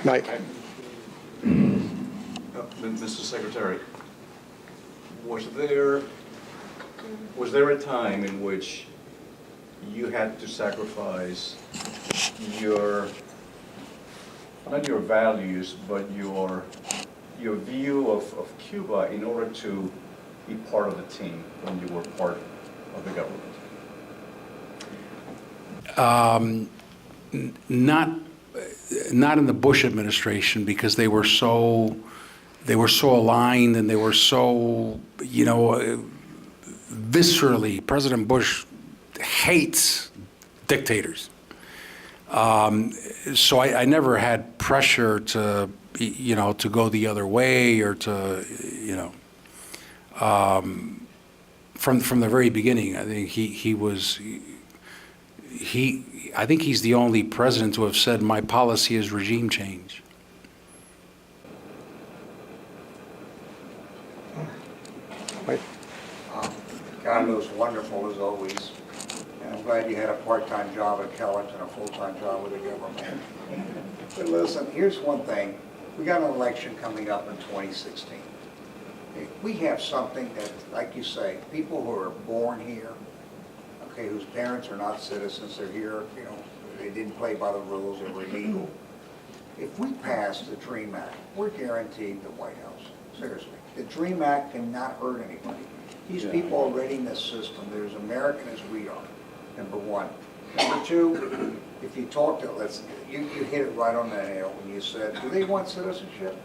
Mike. Mr. Secretary, was there a time in which you had to sacrifice not your values, but your view of Cuba in order to be part of the team when you were part of the government? Not in the Bush administration, because they were so aligned, and they were so, viscerally. President Bush hates dictators. So I never had pressure to go the other way, or to, from the very beginning. I think I think he's the only president to have said, my policy is regime change. Carlos was wonderful as always, and I'm glad you had a part-time job at Kellogg's and a full-time job with the government. But listen, here's one thing. We got an election coming up in 2016. We have something that, like you say, people who are born here, okay, whose parents are not citizens, they're here, they didn't play by the rules, they were illegal. If we pass the DREAM Act, we're guaranteed the White House. Seriously. The DREAM Act cannot hurt anybody. These people are already in the system. They're as American as we are, number one. Number two, if you talk to, you hit it right on the nail when you said, do they want citizenship?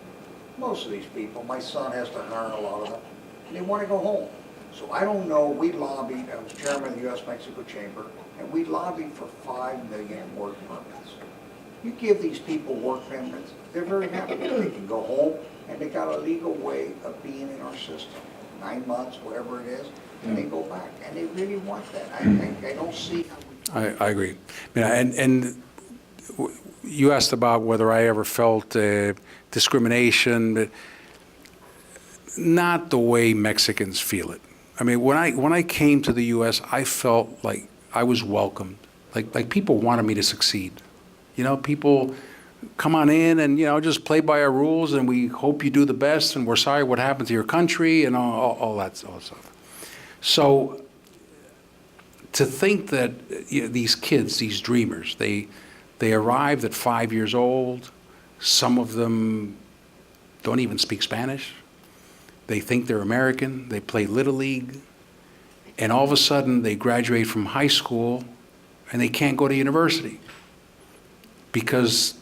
Most of these people, my son has to hire a lot of them, and they want to go home. So I don't know, we lobbied, I was chairman of the U.S. Mexico Chamber, and we lobbied for 5 million work permits. You give these people work permits, they're very happy. They can go home, and they got a legal way of being in our system. 9 months, whatever it is, and they go back, and they really want that. I don't see how we... I agree. And you asked about whether I ever felt discrimination, but not the way Mexicans feel it. I mean, when I came to the U.S., I felt like I was welcomed. Like people wanted me to succeed. People come on in and, just play by our rules, and we hope you do the best, and we're sorry what happened to your country, and all that stuff. So to think that these kids, these dreamers, they arrived at 5 years old. Some of them don't even speak Spanish. They think they're American. They play Little League. And all of a sudden, they graduate from high school, and they can't go to university because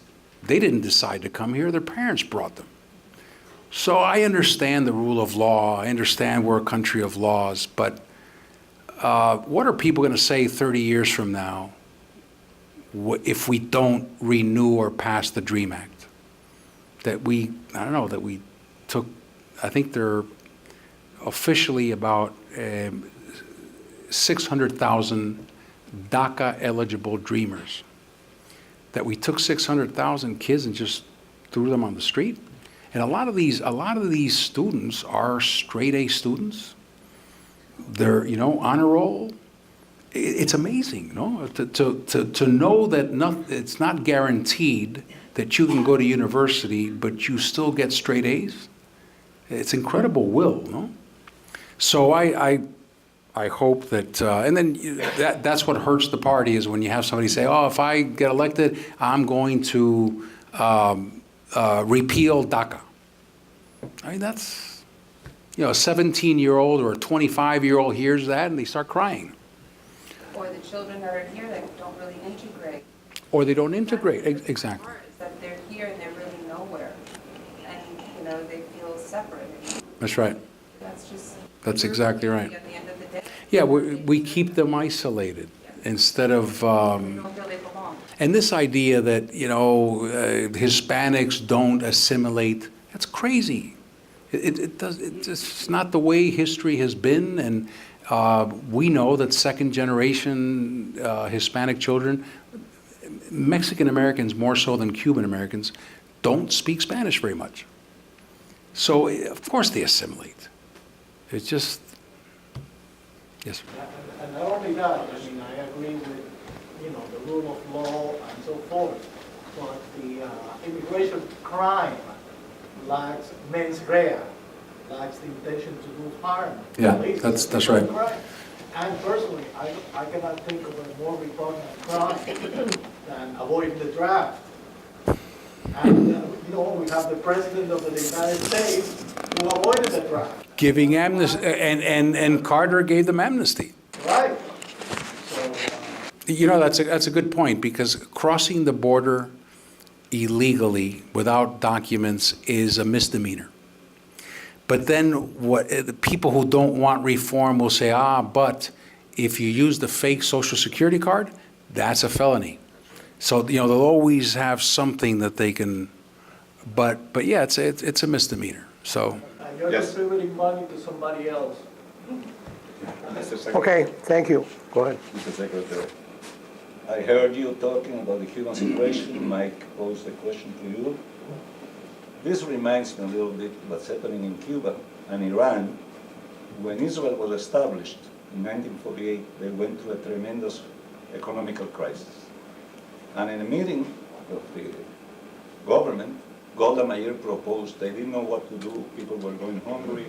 they didn't decide to come here. Their parents brought them. So I understand the rule of law. I understand we're a country of laws. But what are people going to say 30 years from now if we don't renew or pass the DREAM Act? That we took, I think there are officially about 600,000 DACA-eligible dreamers. That we took 600,000 kids and just threw them on the street. And a lot of these students are straight A students. They're, honor roll. It's amazing, to know that it's not guaranteed that you can go to university, but you still get straight A's. It's incredible will, no? So I hope that, and then that's what hurts the party, is when you have somebody say, oh, if I get elected, I'm going to repeal DACA. I mean, that's, a 17-year-old or a 25-year-old hears that and they start crying. Or the children that are here that don't really integrate. Or they don't integrate, exactly. That they're here and they're really nowhere. And, they feel separate. That's right. That's exactly right. At the end of the day. Yeah, we keep them isolated instead of, They don't feel they belong. and this idea that, Hispanics don't assimilate, that's crazy. It's not the way history has been, and we know that second-generation Hispanic children, Mexican Americans more so than Cuban Americans, don't speak Spanish very much. So, of course they assimilate. It's just, yes, sir. And not only that, I agree with, the rule of law and so forth. but the immigration crime lacks mens rea, lacks the intention to do harm. Yeah, At least that's it's a right. crime. And personally, I cannot think of a more repugnant crime than avoiding the draft. And, we have the President of the United States who avoided the draft. Giving amnesty, and Carter gave them amnesty. Right. So, That's a good point, because crossing the border illegally without documents is a misdemeanor. But then the people who don't want reform will say, but if you use the fake Social Security card, that's a felony. So, they'll always have something that they can, but yeah, it's a misdemeanor. So, and you're Yes. distributing money to somebody else. Mr. Secretary. Okay, thank you. Go ahead. Mr. Secretary. I heard you talking about the Cuban situation. Mike posed a question to you. This reminds me a little bit what's happening in Cuba and Iran. When Israel was established in 1948, they went through a tremendous economical crisis. And in a meeting of the government, Golda Meir proposed, they didn't know what to do, people were going hungry,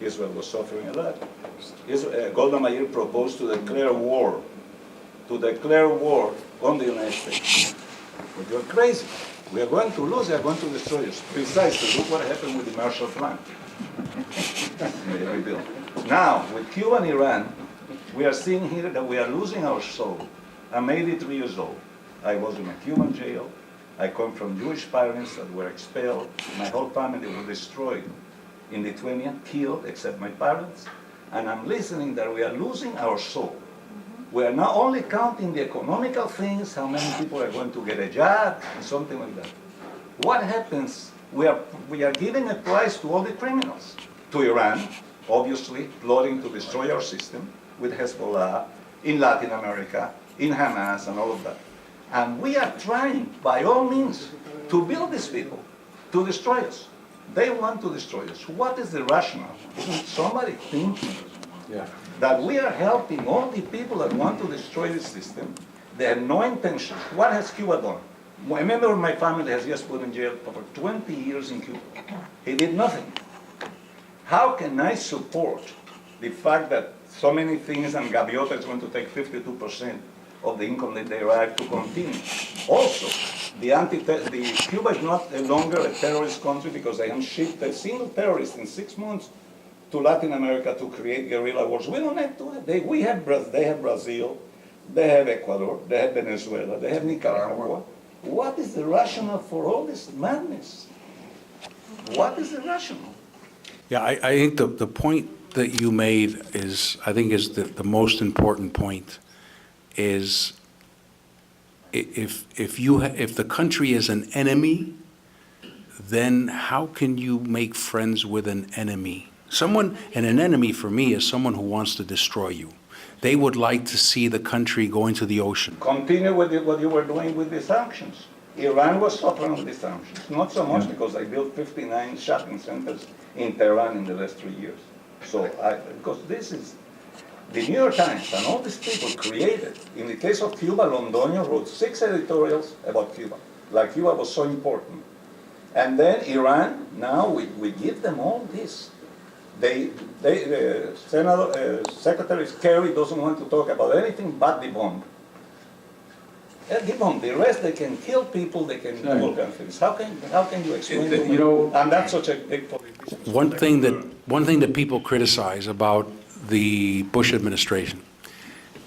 Israel was suffering a lot. Golda Meir proposed to declare war on the United States. But you're crazy. We are going to lose, they are going to destroy us. Precisely, look what happened with the Marshall Plan. They rebuilt. Now, with Cuba and Iran, we are seeing here that we are losing our soul. I'm 83 years old. I was in a Cuban jail. I come from Jewish parents that were expelled. My whole family was destroyed in Lithuania, killed except my parents. And I'm listening that we are losing our soul. We are not only counting the economical things, how many people are going to get a job, and something like that. What happens? We are giving a price to all the criminals. To Iran, obviously, plotting to destroy our system with Hezbollah, in Latin America, in Hamas, and all of that. And we are trying, by all means, to build these people, to destroy us. They want to destroy us. What is the rationale? Isn't somebody thinking that we are helping all the people that want to destroy the system? They have no intention. What has Cuba done? A member of my family has just put in jail for 20 years in Cuba. He did nothing. How can I support the fact that so many things and Gaviota is going to take 52% of the income that they derive to continue? Also, Cuba is not longer a terrorist country because they haven't shipped a single terrorist in 6 months to Latin America to create guerrilla wars. We don't have to. They have Brazil, they have Ecuador, they have Venezuela, they have Nicaragua. What is the rationale for all this madness? What is the rationale? yeah, I think the point that you made is the most important point. Is if the country is an enemy, then how can you make friends with an enemy? And an enemy for me is someone who wants to destroy you. They would like to see the country go into the ocean. Continue with what you were doing with the sanctions. Iran was suffering with the sanctions, not so much because they built 59 shopping centers in Tehran in the last 3 years. So, because this is, the New York Times and all these people created, in the case of Cuba, Londoño wrote 6 editorials about Cuba, like Cuba was so important. And then Iran, now we give them all this. Secretary Kerry doesn't want to talk about anything but the bomb. The bomb. The rest, they can kill people, they can do all kinds of things. How can you explain to me? And that's such a big politician. One thing that people criticize about the Bush administration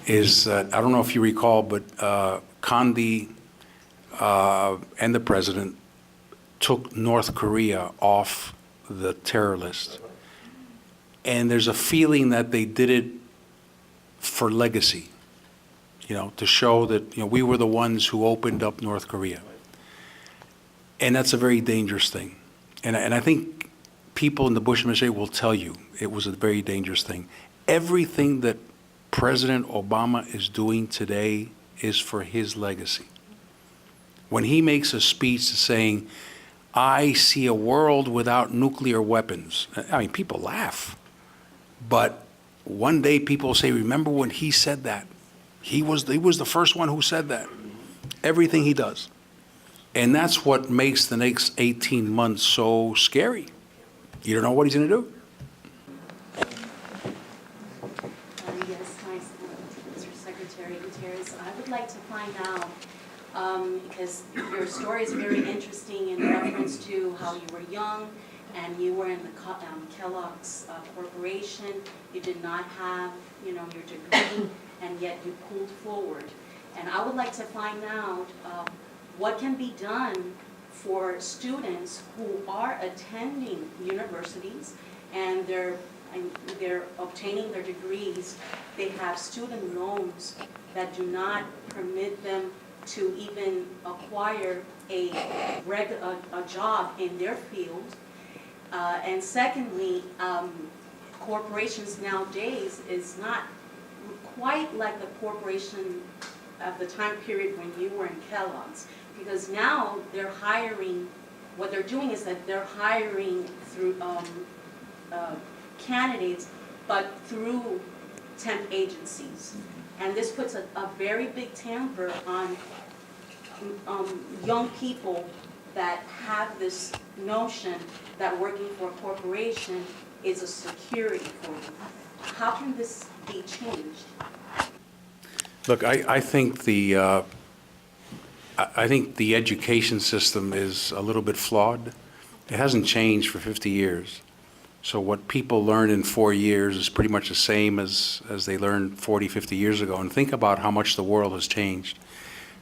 is that, I don't know if you recall, but Condi and the president took North Korea off the terror list. And there's a feeling that they did it for legacy, to show that, we were the ones who opened up North Korea. And that's a very dangerous thing. And I think people in the Bush administration will tell you it was a very dangerous thing. Everything that President Obama is doing today is for his legacy. When he makes a speech saying, I see a world without nuclear weapons, I mean, people laugh. But one day people say, remember when he said that? He was the first one who said that. Everything he does And that's what makes the next 18 months so scary. You don't know what he's going to do. Yes, hi, Mr. Secretary Gutierrez. I would like to find out, because your story is very interesting in reference to how you were young and you were in the Kellogg's corporation. You did not have, your degree, and yet you pulled forward. And I would like to find out what can be done for students who are attending universities and they're obtaining their degrees. They have student loans that do not permit them to even acquire a job in their field. And secondly, corporations nowadays is not quite like the corporation of the time period when you were in Kellogg's, because now they're hiring, what they're doing is that they're hiring through candidates, but through temp agencies. And this puts a very big tamper on young people that have this notion that working for a corporation is a security for them. How can this be changed? Look, I think the education system is a little bit flawed. It hasn't changed for 50 years. So what people learn in 4 years is pretty much the same as they learned 40, 50 years ago. And think about how much the world has changed.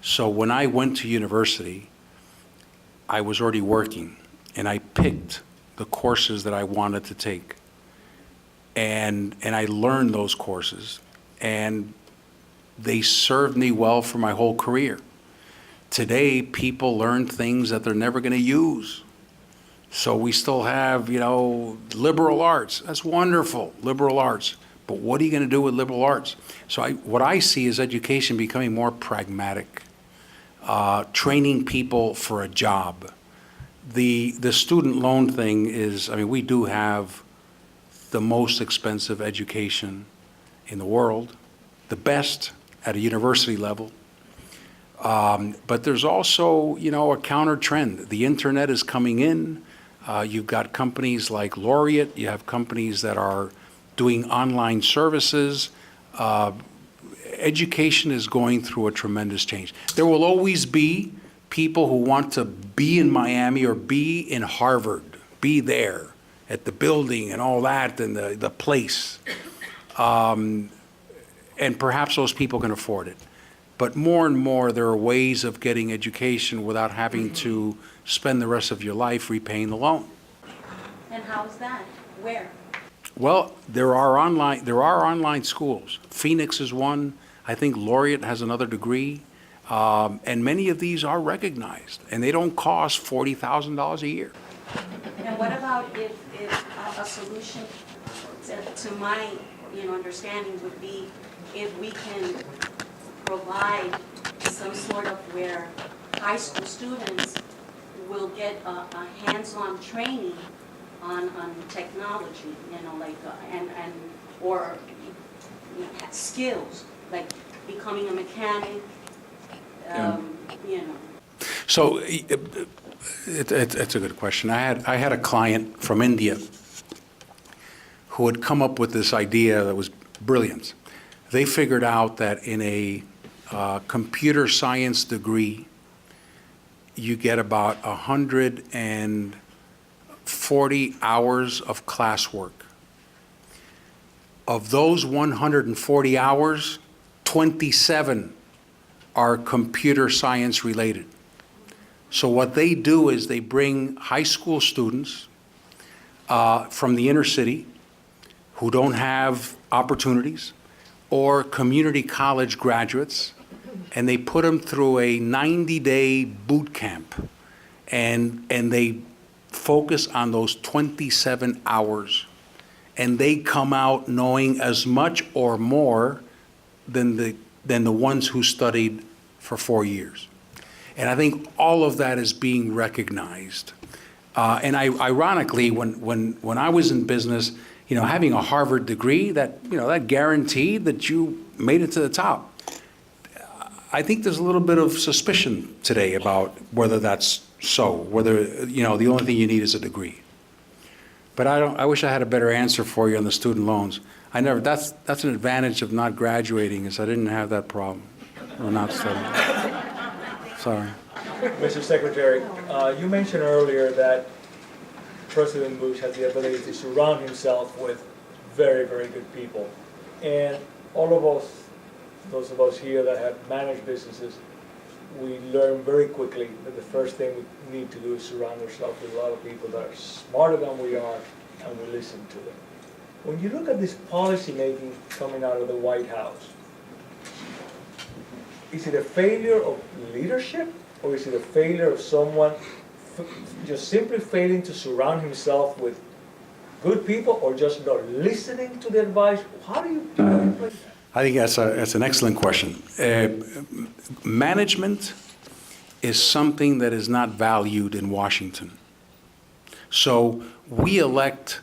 So when I went to university, I was already working, and I picked the courses that I wanted to take. And I learned those courses, and they served me well for my whole career. Today, people learn things that they're never going to use. So we still have, liberal arts. That's wonderful, liberal arts. But what are you going to do with liberal arts? So what I see is education becoming more pragmatic, training people for a job. The student loan thing is, we do have the most expensive education in the world, the best at a university level. But there's also, a counter trend. The internet is coming in. You've got companies like Laureate. You have companies that are doing online services. Education is going through a tremendous change. There will always be people who want to be in Miami or be in Harvard, be there at the building and all that and the place. And perhaps those people can afford it. But more and more, there are ways of getting education without having to spend the rest of your life repaying the loan. And how's that? Where? Well, there are online schools. Phoenix is one. I think Laureate has another degree. And many of these are recognized, and they don't cost $40,000 a year. And what about if a solution to my understanding would be if we can provide some sort of where high school students will get a hands-on training on technology, or skills like becoming a mechanic, So it's a good question. I had a client from India who had come up with this idea that was brilliant. They figured out that in a computer science degree, you get about 140 hours of classwork. Of those 140 hours, 27 are computer science related. So what they do is they bring high school students from the inner city who don't have opportunities, or community college graduates, and they put them through a 90-day boot camp, and they focus on those 27 hours, and they come out knowing as much or more than the ones who studied for 4 years. And I think all of that is being recognized. And ironically, when I was in business, having a Harvard degree, that guaranteed that you made it to the top. I think there's a little bit of suspicion today about whether that's so, whether, the only thing you need is a degree. But I wish I had a better answer for you on the student loans. That's an advantage of not graduating, is I didn't have that problem, or not studying. Sorry. Mr. Secretary, you mentioned earlier that President Bush has the ability to surround himself with very, very good people. And all of us, those of us here that have managed businesses, we learn very quickly that the first thing we need to do is surround ourselves with a lot of people that are smarter than we are, and we listen to them. When you look at this policy making coming out of the White House, is it a failure of leadership, or is it a failure of someone just simply failing to surround himself with good people, or just not listening to the advice? How do you play that? I think that's an excellent question. Management is something that is not valued in Washington. So we elect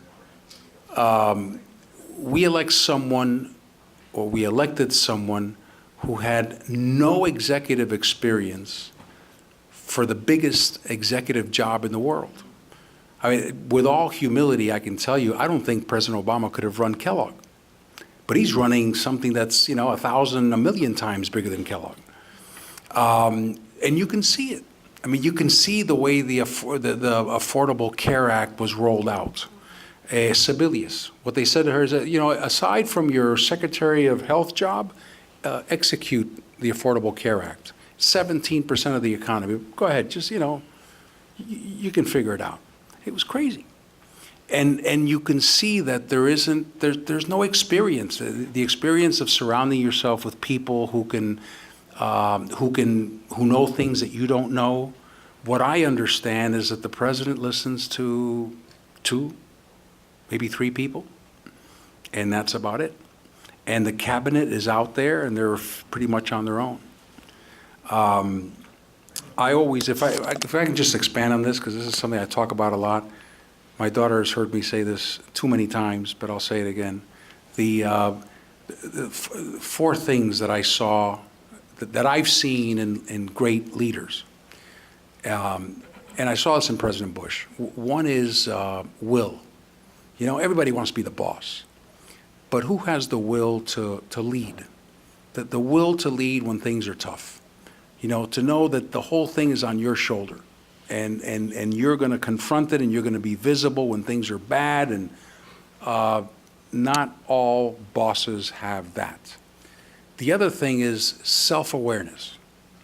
someone, or we elected someone who had no executive experience for the biggest executive job in the world. I mean, with all humility, I can tell you, I don't think President Obama could have run Kellogg. But he's running something that's, 1,000, 1,000,000 times bigger than Kellogg. And you can see it. I mean, you can see the way the Affordable Care Act was rolled out. Sebelius, what they said to her is that, aside from your Secretary of Health job, execute the Affordable Care Act. 17% of the economy. Go ahead, just, you can figure it out. It was crazy. And you can see that there's no experience. The experience of surrounding yourself with people who know things that you don't know. What I understand is that the president listens to 2, maybe 3 people, and that's about it. And the cabinet is out there, and they're pretty much on their own. I always, if I can just expand on this, because this is something I talk about a lot. My daughter has heard me say this too many times, but I'll say it again. The 4 things that I saw, that I've seen in great leaders, and I saw this in President Bush. One is will. Everybody wants to be the boss, but who has the will to lead? The will to lead when things are tough. To know that the whole thing is on your shoulder. And you're going to confront it, and you're going to be visible when things are bad, and not all bosses have that. The other thing is self-awareness,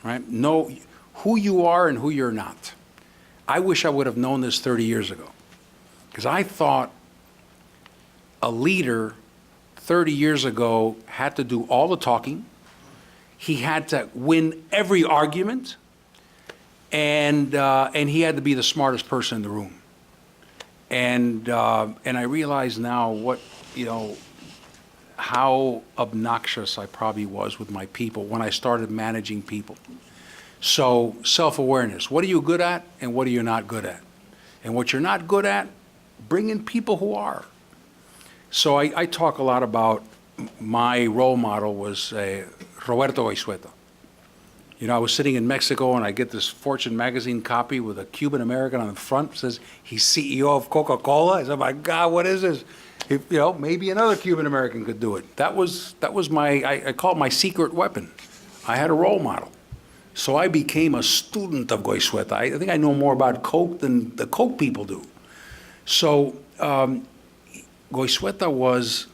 right? Know who you are and who you're not. I wish I would have known this 30 years ago, because I thought a leader 30 years ago had to do all the talking. He had to win every argument. And he had to be the smartest person in the room. And I realize now how obnoxious I probably was with my people when I started managing people. So self-awareness. What are you good at, and what are you not good at? And what you're not good at, bring in people who are. So I talk a lot about my role model was Roberto Goizueta. I was sitting in Mexico, and I get this Fortune magazine copy with a Cuban-American on the front. It says he's CEO of Coca-Cola. I said, my God, what is this? Maybe another Cuban-American could do it. That was I call it my secret weapon. I had a role model. So I became a student of Goizueta. I think I know more about Coke than the Coke people do. So Goizueta was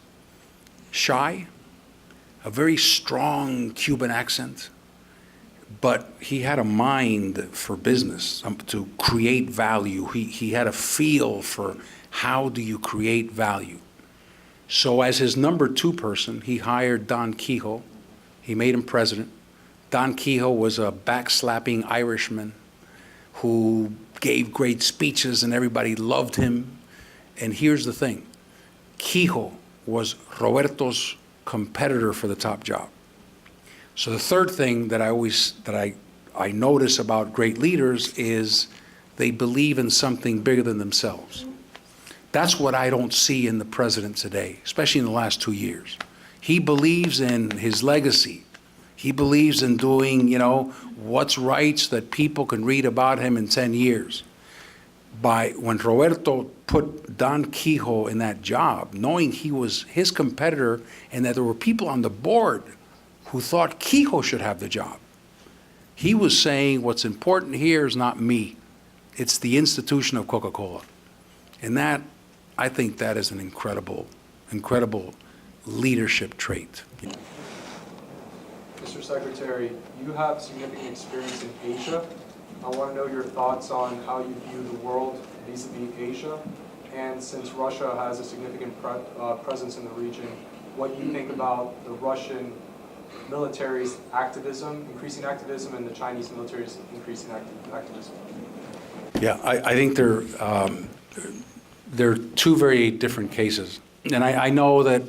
shy, a very strong Cuban accent. But he had a mind for business, to create value. He had a feel for how do you create value. So as his number 2 person, he hired Don Quijo. He made him president. Don Quijo was a backslapping Irishman who gave great speeches, and everybody loved him. And here's the thing. Quijo was Roberto's competitor for the top job. So the third thing that I notice about great leaders is they believe in something bigger than themselves. That's what I don't see in the president today, especially in the last 2 years. He believes in his legacy. He believes in doing, what's right so that people can read about him in 10 years. When Roberto put Don Quijo in that job, knowing he was his competitor and that there were people on the board who thought Quijo should have the job, he was saying what's important here is not me, it's the institution of Coca-Cola. And that, I think that is an incredible leadership trait. Mr. Secretary, you have significant experience in Asia. I want to know your thoughts on how you view the world vis-a-vis Asia, and since Russia has a significant presence in the region, what you think about the Russian military's activism, increasing activism, and the Chinese military's increasing activism. Yeah, I think they're two very different cases. And I know that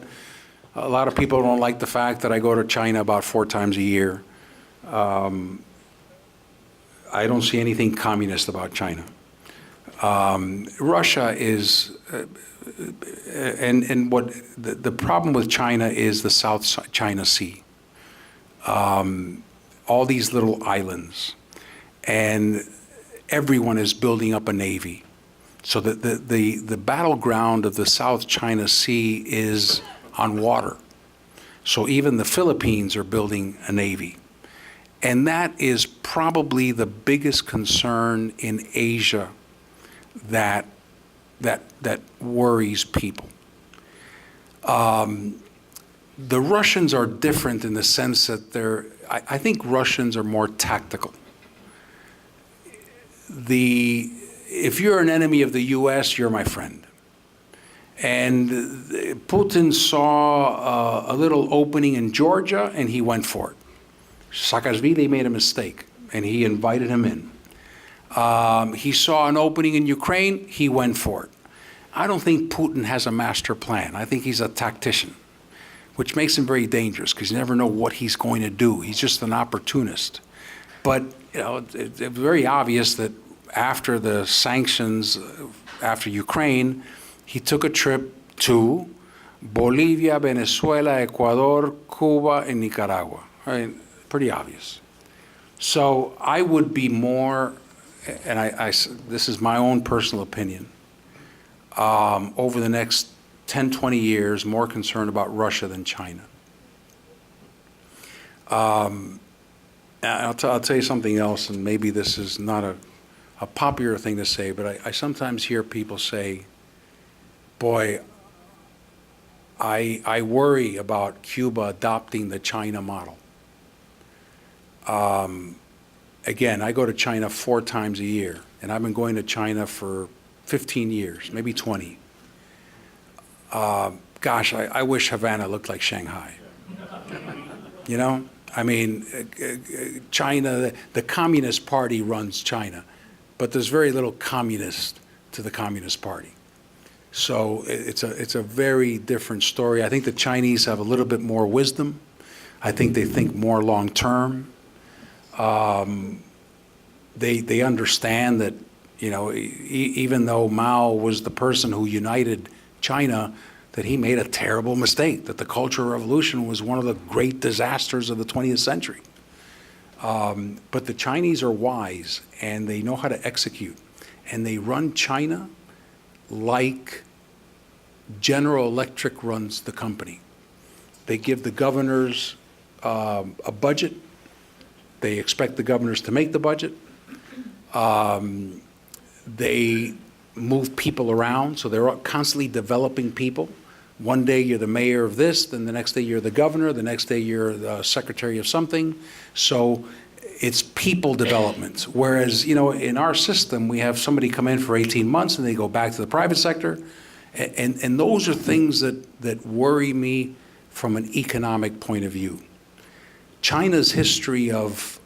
a lot of people don't like the fact that I go to China about 4 times a year. I don't see anything communist about China. Russia is, and what the problem with China is the South China Sea. All these little islands, and everyone is building up a navy. So the battleground of the South China Sea is on water. So even the Philippines are building a navy. And that is probably the biggest concern in Asia that worries people. The Russians are different in the sense that I think Russians are more tactical. If you're an enemy of the U.S., you're my friend. And Putin saw a little opening in Georgia, and he went for it. Saakashvili made a mistake, and he invited him in. He saw an opening in Ukraine, he went for it. I don't think Putin has a master plan. I think he's a tactician, which makes him very dangerous because you never know what he's going to do. He's just an opportunist. But it's very obvious that after the sanctions, after Ukraine, he took a trip to Bolivia, Venezuela, Ecuador, Cuba, and Nicaragua. Pretty obvious. So I would be more, and this is my own personal opinion, over the next 10, 20 years, more concerned about Russia than China. I'll tell you something else, and maybe this is not a popular thing to say, but I sometimes hear people say, boy, I worry about Cuba adopting the China model. Again, I go to China 4 times a year, and I've been going to China for 15 years, maybe 20. Gosh, I wish Havana looked like Shanghai. China, the Communist Party runs China, but there's very little communist to the Communist Party. So it's a very different story. I think the Chinese have a little bit more wisdom. I think they think more long term. They understand that, even though Mao was the person who united China, that he made a terrible mistake, that the Cultural Revolution was one of the great disasters of the 20th century. But the Chinese are wise, and they know how to execute. And they run China like General Electric runs the company. They give the governors a budget. They expect the governors to make the budget. They move people around, so they're constantly developing people. One day you're the mayor of this, then the next day you're the governor, the next day you're the secretary of something. So it's people development. Whereas, in our system, we have somebody come in for 18 months and they go back to the private sector. And those are things that worry me from an economic point of view. China's history of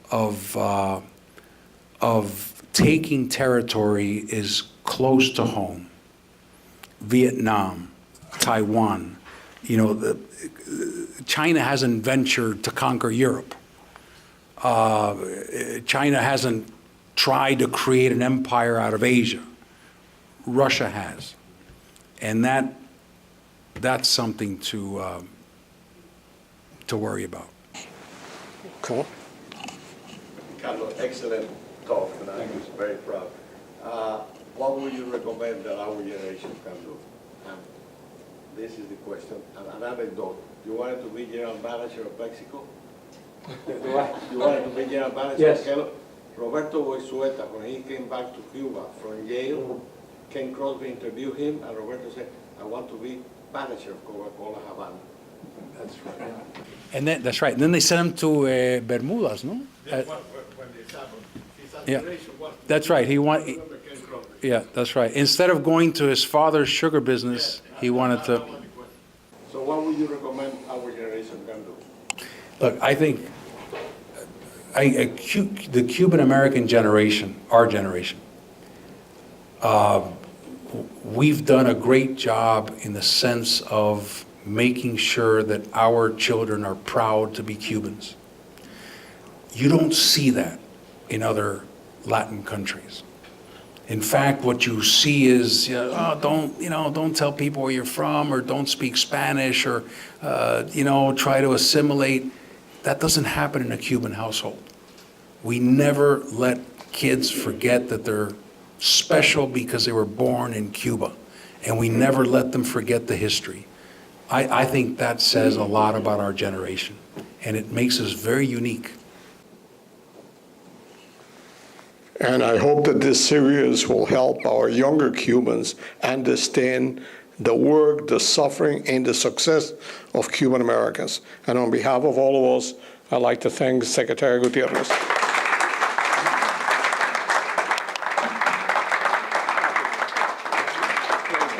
taking territory is close to home. Vietnam, Taiwan, China hasn't ventured to conquer Europe. China hasn't tried to create an empire out of Asia. Russia has. And that's something to worry about. Cool. Carlos, excellent talk, and I was very proud. What would you recommend that our generation can do? And this is the question. An anecdote. You wanted to be general manager of Mexico? Do I? You wanted to be general manager Yes. of Kellogg? Roberto Boisueta, when he came back to Cuba from Yale, Ken Crosby interviewed him, and Roberto said, I want to be manager of Coca-Cola Havana. That's right. And then, that's right. And then they sent him to Bermudas, no? When this happened, his Yeah. aspiration was to That's be right. He want, Ken Crosby. yeah, that's right. Instead of going to his father's sugar business, he wanted to. So what would you recommend our generation can do? Look, I think the Cuban-American generation, our generation, we've done a great job in the sense of making sure that our children are proud to be Cubans. You don't see that in other Latin countries. In fact, what you see is, don't tell people where you're from, or don't speak Spanish, or try to assimilate. That doesn't happen in a Cuban household. We never let kids forget that they're special because they were born in Cuba, and we never let them forget the history. I think that says a lot about our generation, and it makes us very unique. And I hope that this series will help our younger Cubans understand the work, the suffering, and the success of Cuban Americans. And on behalf of all of us, I'd like to thank Secretary Gutierrez.